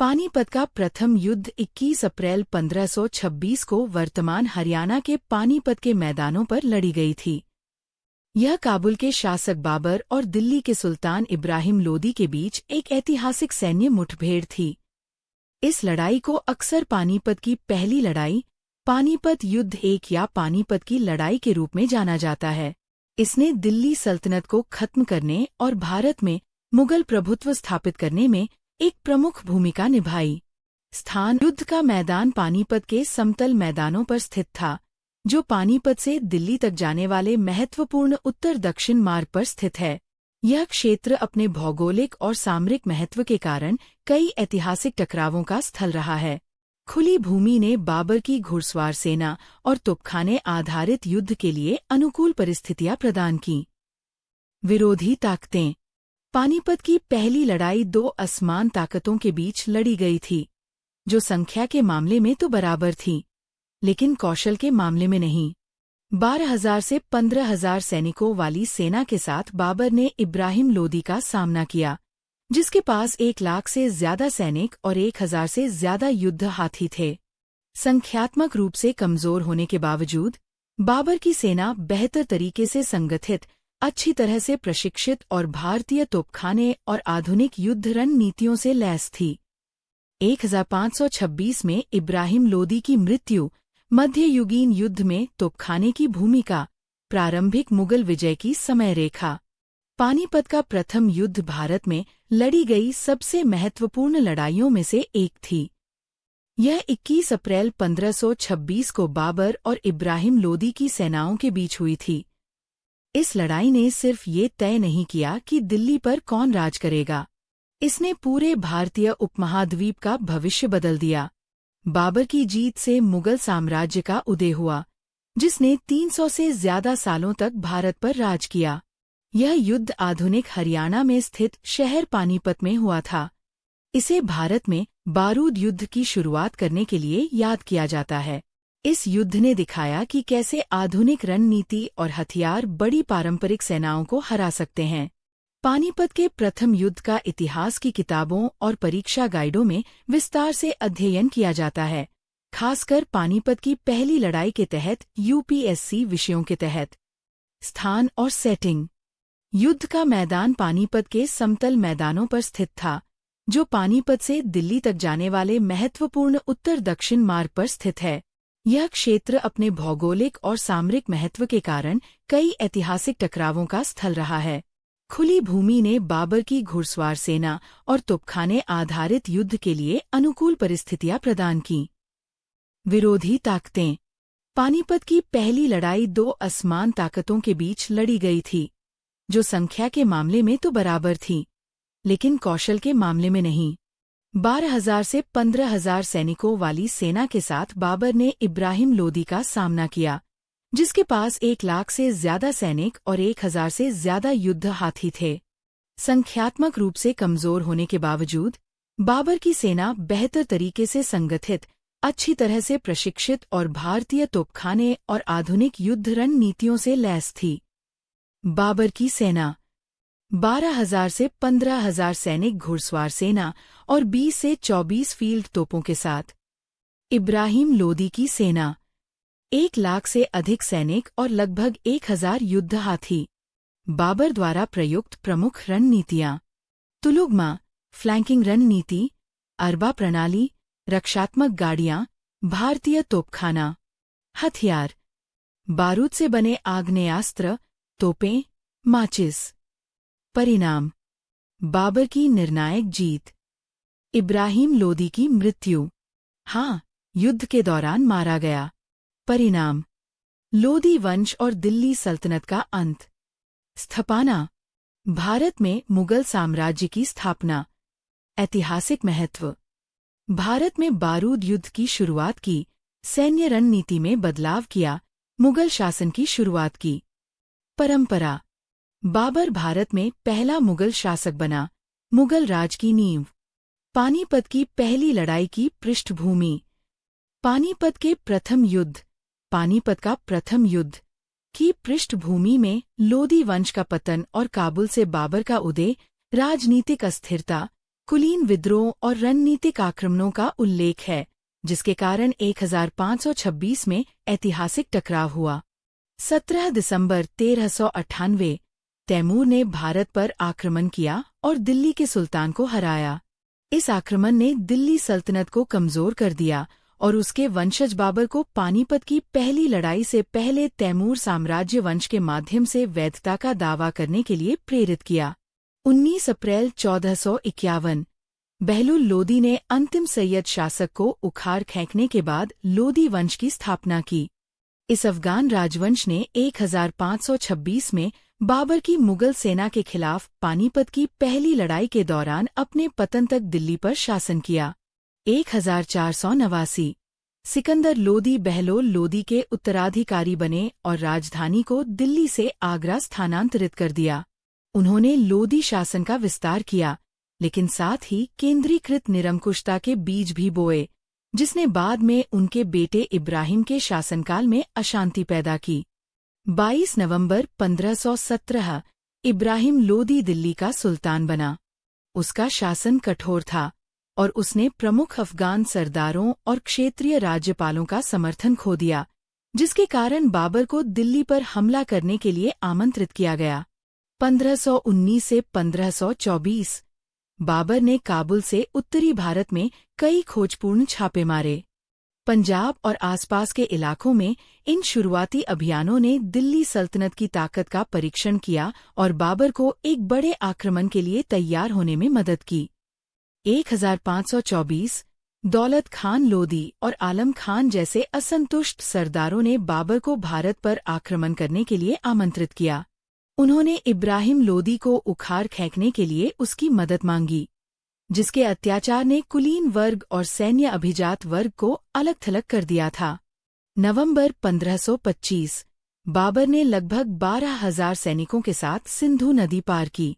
पानीपत का प्रथम युद्ध 21 अप्रैल 1526 को वर्तमान हरियाणा के पानीपत के मैदानों पर लड़ी गई थी। यह काबुल के शासक बाबर और दिल्ली के सुल्तान इब्राहिम लोदी के बीच एक ऐतिहासिक सैन्य मुठभेड़ थी। इस लड़ाई को अक्सर पानीपत की पहली लड़ाई, पानीपत युद्ध 1 या पानीपत की लड़ाई के रूप में जाना जाता है। इसने दिल्ली सल्तनत को खत्म करने और भारत में मुगल प्रभुत्व स्थापित करने में एक प्रमुख भूमिका निभाई। स्थान: युद्ध का मैदान पानीपत के समतल मैदानों पर स्थित था, जो पानीपत से दिल्ली तक जाने वाले महत्वपूर्ण उत्तर दक्षिण मार्ग पर स्थित है। यह क्षेत्र अपने भौगोलिक और सामरिक महत्व के कारण कई ऐतिहासिक टकरावों का स्थल रहा है। खुली भूमि ने बाबर की घुड़सवार सेना और तोपखाने आधारित युद्ध के लिए अनुकूल परिस्थितियां प्रदान की। विरोधी ताकतें: पानीपत की पहली लड़ाई 2 असमान ताकतों के बीच लड़ी गई थी, जो संख्या के मामले में तो बराबर थी, लेकिन कौशल के मामले में नहीं। 12,000 से 15,000 सैनिकों वाली सेना के साथ बाबर ने इब्राहिम लोदी का सामना किया, जिसके पास 1 लाख से ज्यादा सैनिक और 1,000 से ज्यादा युद्ध हाथी थे। संख्यात्मक रूप से कमजोर होने के बावजूद बाबर की सेना बेहतर तरीके से संगठित, अच्छी तरह से प्रशिक्षित और भारतीय तोपखाने और आधुनिक युद्ध रणनीतियों से लैस थी। 1526 में इब्राहिम लोदी की मृत्यु, मध्ययुगीन युद्ध में तोपखाने की भूमिका, प्रारंभिक मुगल विजय की समय रेखा। पानीपत का प्रथम युद्ध भारत में लड़ी गई सबसे महत्वपूर्ण लड़ाइयों में से एक थी। यह 21 अप्रैल 1526 को बाबर और इब्राहिम लोदी की सेनाओं के बीच हुई थी। इस लड़ाई ने सिर्फ ये तय नहीं किया कि दिल्ली पर कौन राज करेगा, इसने पूरे भारतीय उपमहाद्वीप का भविष्य बदल दिया। बाबर की जीत से मुगल साम्राज्य का उदय हुआ, जिसने 300 से ज्यादा सालों तक भारत पर राज किया। यह युद्ध आधुनिक हरियाणा में स्थित शहर पानीपत में हुआ था। इसे भारत में बारूद युद्ध की शुरुआत करने के लिए याद किया जाता है। इस युद्ध ने दिखाया कि कैसे आधुनिक रणनीति और हथियार बड़ी पारंपरिक सेनाओं को हरा सकते हैं। पानीपत के प्रथम युद्ध का इतिहास की किताबों और परीक्षा गाइडों में विस्तार से अध्ययन किया जाता है, खासकर पानीपत की पहली लड़ाई के तहत यूपीएससी विषयों के तहत। स्थान और सेटिंग: युद्ध का मैदान पानीपत के समतल मैदानों पर स्थित था, जो पानीपत से दिल्ली तक जाने वाले महत्वपूर्ण उत्तर दक्षिण मार्ग पर स्थित है। यह क्षेत्र अपने भौगोलिक और सामरिक महत्व के कारण कई ऐतिहासिक टकरावों का स्थल रहा है। खुली भूमि ने बाबर की घुड़सवार सेना और तोपखाने आधारित युद्ध के लिए अनुकूल परिस्थितियां प्रदान की। विरोधी ताकतें: पानीपत की पहली लड़ाई 2 असमान ताकतों के बीच लड़ी गई थी, जो संख्या के मामले में तो बराबर थी, लेकिन कौशल के मामले में नहीं। 12,000 से 15,000 सैनिकों वाली सेना के साथ बाबर ने इब्राहिम लोदी का सामना किया, जिसके पास 1 लाख से ज्यादा सैनिक और 1,000 से ज्यादा युद्ध हाथी थे। संख्यात्मक रूप से कमजोर होने के बावजूद बाबर की सेना बेहतर तरीके से संगठित, अच्छी तरह से प्रशिक्षित और भारतीय तोपखाने और आधुनिक युद्ध रणनीतियों से लैस थी। बाबर की सेना: 12,000 से 15,000 सैनिक घुड़सवार सेना और 20 से 24 फील्ड तोपों के साथ। इब्राहिम लोदी की सेना: 1 लाख से अधिक सैनिक और लगभग 1,000 युद्ध हाथी। बाबर द्वारा प्रयुक्त प्रमुख रणनीतियां: तुलुगमा, फ्लैंकिंग रणनीति, अरबा प्रणाली, रक्षात्मक गाड़ियां, भारतीय तोपखाना। हथियार: बारूद से बने आग्नेयास्त्र, तोपें, माचिस। परिणाम: बाबर की निर्णायक जीत। इब्राहिम लोदी की मृत्यु: युद्ध के दौरान मारा गया। परिणाम: लोदी वंश और दिल्ली सल्तनत का अंत। स्थापना: भारत में मुगल साम्राज्य की स्थापना। ऐतिहासिक महत्व: भारत में बारूद युद्ध की शुरुआत की, सैन्य रणनीति में बदलाव किया, मुगल शासन की शुरुआत की। परंपरा: बाबर भारत में पहला मुगल शासक बना, मुगल राज की नींव। पानीपत की पहली लड़ाई की पृष्ठभूमि: पानीपत के प्रथम युद्ध, पानीपत का प्रथम युद्ध की पृष्ठभूमि में लोदी वंश का पतन और काबुल से बाबर का उदय, राजनीतिक अस्थिरता, कुलीन विद्रोह और रणनीतिक आक्रमणों का उल्लेख है, जिसके कारण 1526 में ऐतिहासिक टकराव हुआ। 17 दिसंबर 1398 तैमूर ने भारत पर आक्रमण किया और दिल्ली के सुल्तान को हराया। इस आक्रमण ने दिल्ली सल्तनत को कमजोर कर दिया और उसके वंशज बाबर को पानीपत की पहली लड़ाई से पहले तैमूर साम्राज्य वंश के माध्यम से वैधता का दावा करने के लिए प्रेरित किया। 19 अप्रैल 1451 बहलुल लोदी ने अंतिम सैयद शासक को उखाड़ फेंकने के बाद लोदी वंश की स्थापना की। इस अफगान राजवंश ने 1526 में बाबर की मुगल सेना के खिलाफ पानीपत की पहली लड़ाई के दौरान अपने पतन तक दिल्ली पर शासन किया। 1489 सिकंदर लोदी बहलोल लोदी के उत्तराधिकारी बने और राजधानी को दिल्ली से आगरा स्थानांतरित कर दिया। उन्होंने लोदी शासन का विस्तार किया, लेकिन साथ ही केंद्रीकृत निरंकुशता के बीज भी बोए, जिसने बाद में उनके बेटे इब्राहिम के शासनकाल में अशांति पैदा की। 22 नवंबर 1517 इब्राहिम लोदी दिल्ली का सुल्तान बना। उसका शासन कठोर था और उसने प्रमुख अफगान सरदारों और क्षेत्रीय राज्यपालों का समर्थन खो दिया, जिसके कारण बाबर को दिल्ली पर हमला करने के लिए आमंत्रित किया गया। 1519 से 1524 बाबर ने काबुल से उत्तरी भारत में कई खोजपूर्ण छापे मारे। पंजाब और आसपास के इलाकों में इन शुरुआती अभियानों ने दिल्ली सल्तनत की ताकत का परीक्षण किया और बाबर को एक बड़े आक्रमण के लिए तैयार होने में मदद की। 1524 दौलत खान लोदी और आलम खान जैसे असंतुष्ट सरदारों ने बाबर को भारत पर आक्रमण करने के लिए आमंत्रित किया। उन्होंने इब्राहिम लोदी को उखाड़ फेंकने के लिए उसकी मदद मांगी, जिसके अत्याचार ने कुलीन वर्ग और सैन्य अभिजात वर्ग को अलग थलग कर दिया था। नवंबर 1525 बाबर ने लगभग 12,000 सैनिकों के साथ सिंधु नदी पार की।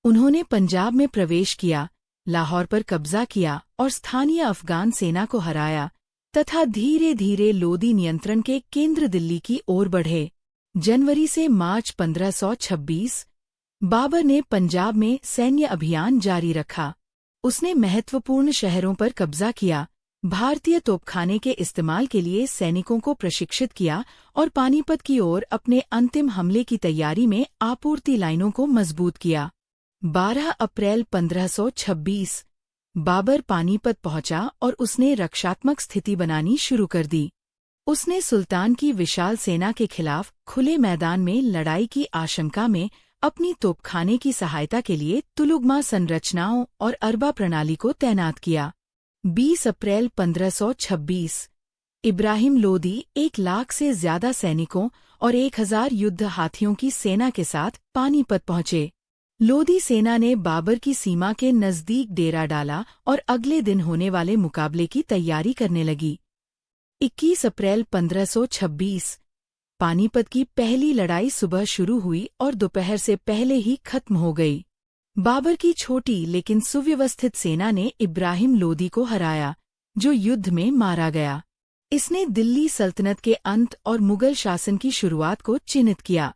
उन्होंने पंजाब में प्रवेश किया, लाहौर पर कब्जा किया और स्थानीय अफगान सेना को हराया तथा धीरे धीरे लोदी नियंत्रण के केंद्र दिल्ली की ओर बढ़े। जनवरी से मार्च 1526 बाबर ने पंजाब में सैन्य अभियान जारी रखा। उसने महत्वपूर्ण शहरों पर कब्जा किया, भारतीय तोपखाने के इस्तेमाल के लिए सैनिकों को प्रशिक्षित किया और पानीपत की ओर अपने अंतिम हमले की तैयारी में आपूर्ति लाइनों को मजबूत किया। 12 अप्रैल 1526 बाबर पानीपत पहुंचा और उसने रक्षात्मक स्थिति बनानी शुरू कर दी। उसने सुल्तान की विशाल सेना के खिलाफ खुले मैदान में लड़ाई की आशंका में अपनी तोपखाने की सहायता के लिए तुलुगमा संरचनाओं और अरबा प्रणाली को तैनात किया। 20 अप्रैल 1526 इब्राहिम लोदी 1 लाख से ज्यादा सैनिकों और 1000 युद्ध हाथियों की सेना के साथ पानीपत पहुंचे। लोदी सेना ने बाबर की सीमा के नजदीक डेरा डाला और अगले दिन होने वाले मुकाबले की तैयारी करने लगी। 21 अप्रैल 1526 पानीपत की पहली लड़ाई सुबह शुरू हुई और दोपहर से पहले ही खत्म हो गई। बाबर की छोटी लेकिन सुव्यवस्थित सेना ने इब्राहिम लोदी को हराया, जो युद्ध में मारा गया। इसने दिल्ली सल्तनत के अंत और मुगल शासन की शुरुआत को चिन्हित किया।